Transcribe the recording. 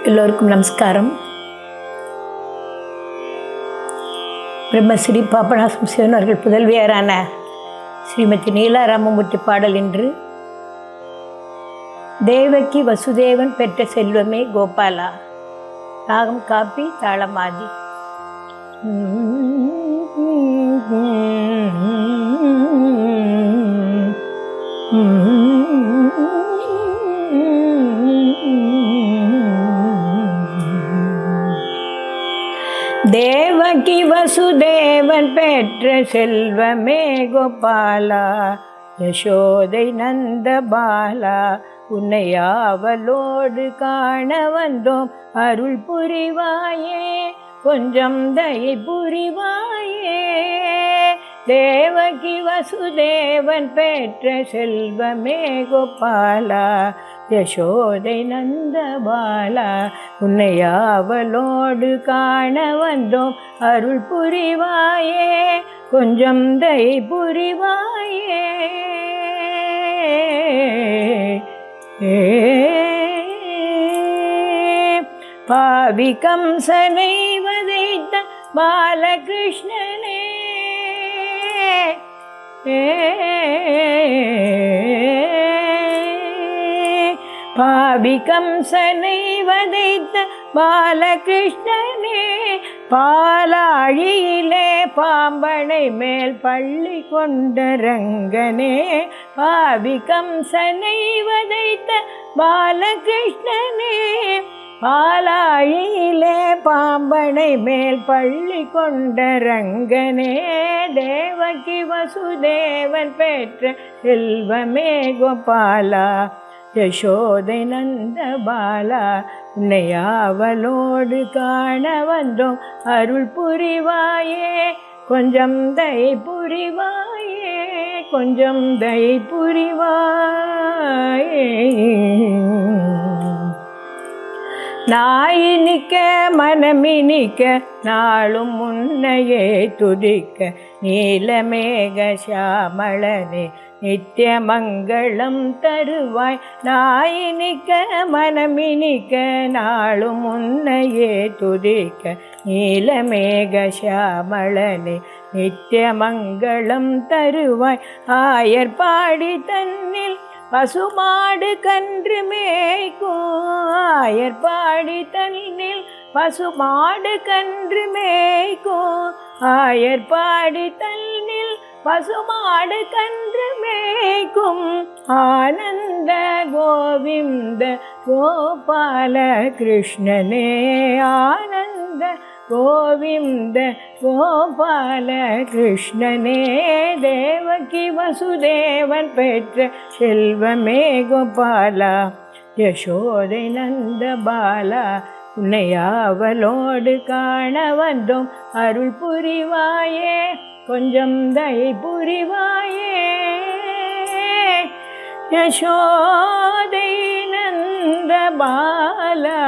எல்லோருக்கும் நமஸ்காரம். பிரம்மஸ்ரீ பாபநாசம் சிவன் அவர்கள் புதல்வியரான ஸ்ரீமதி நீலா ராமமூர்த்தி பாடல் இன்று தேவகி வசுதேவன் பெற்ற செல்வமே கோபாலா. ராகம் காப்பி, தாளமாதி. தேவகி வசுதேவன் பெற்ற செல்வமே கோபாலா, யசோதை நந்த பாலா, உன்னை ஆவலோடு காண வந்தோம், அருள் புரிவாயே, கொஞ்சம் தயை புரிவாயே. தேவகி வசுதேவன் பெற்ற செல்வமே கோபாலா, யசோதை நந்த பாலா, உன்னை ஆவலோடு காண வந்தோம், அருள் புரிவாயே, கொஞ்சம் தயை புரிவாயே. பாவி கம்சனை வதைத்த பாலகிருஷ்ணனே, பாவி கம்சனை வதைத்த பாலகிருஷ்ணனே, பாலாழியிலே பாம்பனை மேல் பள்ளி கொண்ட ரங்கனே, பாவி கம்சனை வதைத்த பாலகிருஷ்ணனே, பாலாழியிலே பாம்பனை மேல் பள்ளி கொண்ட ரங்கனே. தேவகி வசுதேவன் பெற்ற செல்வமே கோபாலா, யசோதை நந்த பாலா, உன்னை ஆவலோடு காண வந்தோம், அருள் புரிவாயே, கொஞ்சம் தயை புரிவாயே, கொஞ்சம் தயை புரிவாயே. நாயினிக்க மனமினிக்க நாளும் முன்னையே துதிக்க, நீலமேக சாமளனே நித்திய மங்களம் தருவாய். நாயினிக்க மனமினிக்க நாளும் முன்னையே துதிக்க, நீலமேக சாமளனே நித்திய மங்களம் தருவாய். ஆயர்பாடி தன்னில் பசுமாடு கன்று மேய்க்கும், ஆயர்பாடி தன்னில் பசுமாடு கன்று மேய்க்கும், ஆயர்பாடி தன்னில் பசுமாடு கன்று மேய்க்கும். ஆனந்த கோவிந்த கோபால கிருஷ்ணனே, ஆனந்த கோவிந்த கோபால கிருஷ்ணனே. தேவகி வசுதேவன் பெற்ற செல்வமே கோபாலா, யசோதை நந்த பாலா, உன்னை ஆவலோடு காண வந்தோம், அருள் புரிவாயே, கொஞ்சம் தயை புரிவாயே. யசோதை நந்த பாலா,